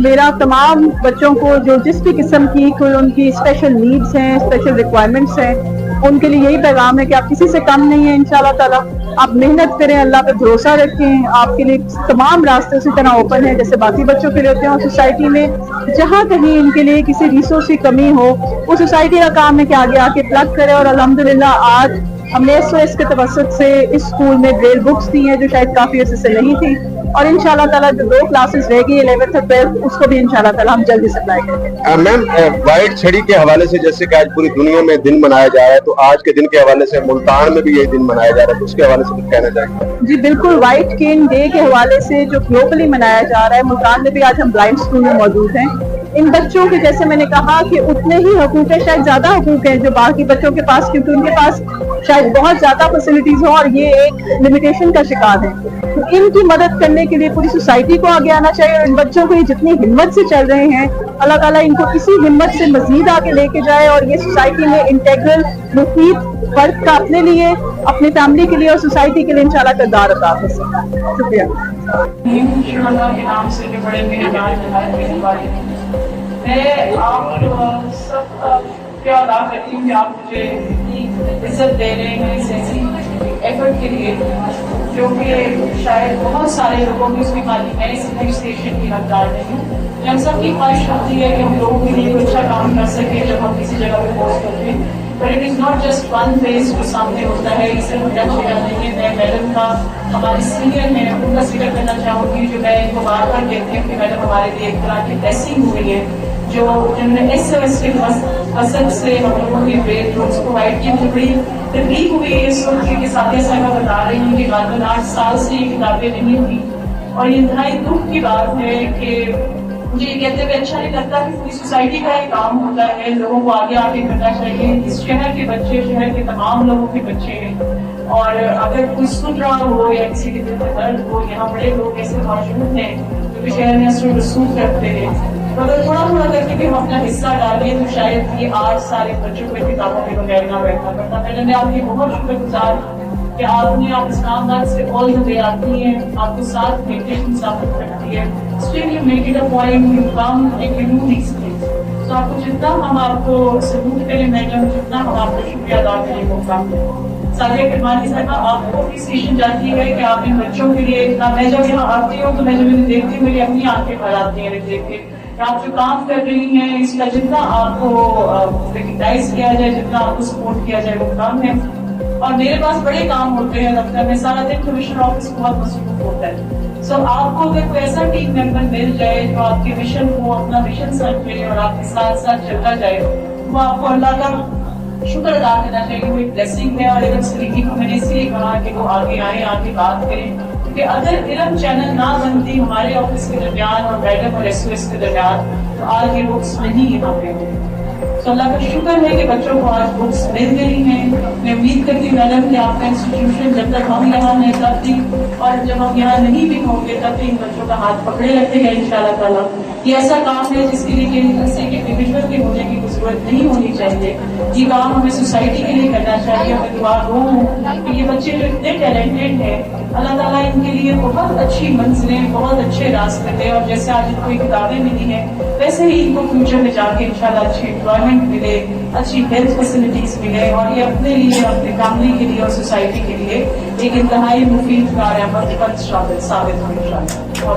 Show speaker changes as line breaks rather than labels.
میرا تمام بچوں کو جو جس بھی قسم کی کوئی ان کی اسپیشل نیڈس ہیں، اسپیشل ریکوائرمنٹس ہیں، ان کے لیے یہی پیغام ہے کہ آپ کسی سے کم نہیں ہیں انشاءاللہ تعالیٰ. آپ محنت کریں، اللہ پہ بھروسہ رکھیں. آپ کے لیے تمام راستے اسی طرح اوپن ہیں جیسے باقی بچوں کے لیے ہوتے ہیں. اور سوسائٹی میں جہاں کہیں ان کے لیے کسی ریسورس کی کمی ہو، وہ سوسائٹی کا کام ہے کہ آگے آ کے پلگ کرے. اور الحمدللہ آج ہم نے SOS کے توسط سے اس اسکول میں بریل بکس دی ہیں جو شاید کافی عرصے سے نہیں تھی. اور انشاءاللہ تعالیٰ جو 2 کلاسز رہ گئی 11th اور 12th اس کو بھی انشاءاللہ تعالیٰ ہم جلدی سپلائی کریں گے.
میم وائٹ چھڑی کے حوالے سے جیسے کہ آج پوری دنیا میں دن منایا جا رہا ہے، تو آج کے دن کے حوالے سے ملتان میں بھی یہی دن منایا جا رہا ہے، تو اس کے حوالے سے کچھ کہنا چاہیں گے؟
جی بالکل، وائٹ کین ڈے کے حوالے سے جو گلوبلی منایا جا رہا ہے، ملتان میں بھی آج ہم بلائنڈ اسکول میں موجود ہیں. ان بچوں کے جیسے میں نے کہا کہ اتنے ہی حقوق ہیں، شاید زیادہ حقوق ہیں جو باقی بچوں کے پاس، کیونکہ ان کے پاس شاید بہت زیادہ فیسلٹیز ہوں اور یہ ایک لمیٹیشن کا شکار ہے. تو ان کی مدد کرنے کے لیے پوری سوسائٹی کو آگے آنا چاہیے. اور ان بچوں کو یہ جتنی ہمت سے چل رہے ہیں، اللہ تعالیٰ ان کو اسی ہمت سے مزید آگے لے کے جائے اور یہ سوسائٹی میں انٹیگرل مفید فرد کا اپنے لیے، اپنی فیملی کے لیے اور سوسائٹی کے لیے انشاءاللہ کردار ادا کر سکے. شکریہ.
میں آپ سب کا شکریہ ادا کرتی ہوں کہ آپ مجھے اتنی عزت دے رہے ہیں اس ایسی ایفرٹ کے لیے جو کہ شاید بہت سارے لوگوں کی اس کی خالی میں اس اسٹیشن کی حقدار نہیں ہوں. ہم سب کی خواہش ہوتی ہے کہ ہم لوگوں کے لیے کوئی اچھا کام کر سکیں جب ہم کسی جگہ پہ پوسٹ کرتے ہیں. But it is not just one face جو سامنے ہوتا ہے، اس سے مجھے جگہ نہیں ہے. میں میڈم کا ہمارے سینئر ہیں ان کا ذکر کرنا چاہوں گی جو میں ان کو بار بار کہتی ہوں کہ میڈم ہمارے لیے ایک طرح کی بلیسنگ ہوئی ہے جو جنہوں نے SOS کے حسب سے ہم لوگوں کی بریل روز پرووائڈ کی. مجھے بڑی تکلیف ہوئی ہے اس وقت کہ ساتھیہ صاحبہ بتا رہی ہوں کہ غالباً 8 سال سے یہ کتابیں نہیں ہوئی. اور یہ انتہائی دکھ کی بات ہے کہ مجھے یہ کہتے ہوئے اچھا نہیں لگتا کہ پوری سوسائٹی کا یہ کام ہوتا ہے، لوگوں کو آگے آگے کرنا چاہیے. اس شہر کے بچے، شہر کے تمام لوگوں کے بچے ہیں، اور اگر کوئی سن رہا ہو یا کسی کے دل میں درد ہو، یہاں بڑے لوگ ایسے موجود ہیں جو کہ شہر میں اثر و رسوخ رکھتے ہیں. تو اگر تھوڑا تھوڑا کر کے بھی ہم اپنا حصہ ڈالیں تو شاید یہ 8 سارے بچوں کو کتابوں کے بغیر نہ بیٹھنا پڑتا. میں آپ کی بہت شکر گزار کہ آپ نے اسلام آباد سے آل دا وے آتی ہیں، آپ کو ساتھ میڈیٹیشن ثابت کرتی ہے. Still you make it a point, you come and you do these things. تو آپ کو جتنا ہم آپ کو سلوٹ کریں میڈم، جتنا ہم آپ کو شکریہ ادا کریں وہ کام ہے. سالیہ کرمانی صاحبہ آپ کو بھی اسٹیشن جاتی ہے کہ آپ ان بچوں کے لیے اتنا، میں جب یہاں آتی ہوں تو میں جب انہیں دیکھتی ہوں میری اپنی آنکھیں بھر آتی ہیں دیکھ کے کہ آپ جو کام کر رہی ہیں اس کا جتنا آپ کو ریکگنائز کیا جائے، جتنا آپ کو سپورٹ کیا جائے وہ کام ہے. اور میرے پاس بڑے کام ہوتے ہیں دفتر میں، سارا دن کمشنر آفس بہت مصروف ہوتا ہے. سو آپ کو اگر کوئی ایسا ٹیم ممبر مل جائے جو آپ کے مشن کو اپنا مشن سمجھے اور آپ کے ساتھ ساتھ چلتا جائے، وہ آپ کو اللہ کا شکر ادا کرنا چاہیے. وہ ایک بلیسنگ ہے. اور علم سلیقی کو میں نے اس لیے کہا کہ وہ آگے آئیں، آگے بات کریں، کہ اگر علم چینل نہ بنتی ہمارے آفس کے درمیان اور میڈم اور SOS کے درمیان تو آج یہ بکس نہیں یہاں پہ ہوئی. تو اللہ کا شکر ہے کہ بچوں کو آج بکس مل گئی ہیں. میں امید کرتی ہوں میڈم کہ آپ کا انسٹیٹیوشن جب تک ہم یہاں ہیں تب تک، اور جب ہم یہاں نہیں بھی ہوں گے تب تک ان بچوں کا ہاتھ پکڑے رکھے گا انشاءاللہ تعالیٰ. یہ ایسا کام ہے جس کے لیے کسی کے انڈیویجول کے ہونے کی ضرورت نہیں ہونی چاہیے. یہ کام ہمیں سوسائٹی کے لیے کرنا چاہیے. میں دعا گو ہوں کہ یہ بچے جو اتنے ٹیلنٹڈ ہیں، اللہ تعالیٰ ان کے لیے بہت اچھی منزلیں، بہت اچھے راستے دے. اور جیسے آج ان کو کتابیں ملی ہیں ویسے ہی ان کو فیوچر میں جا کے انشاءاللہ اچھی امپلائمنٹ ملے، اچھی ہیلتھ فیسلٹیز ملے، اور یہ اپنے لیے، اپنے فیملی کے لیے اور سوسائٹی کے لیے ایک انتہائی مفید کارآمد ثابت ہو انشاءاللہ.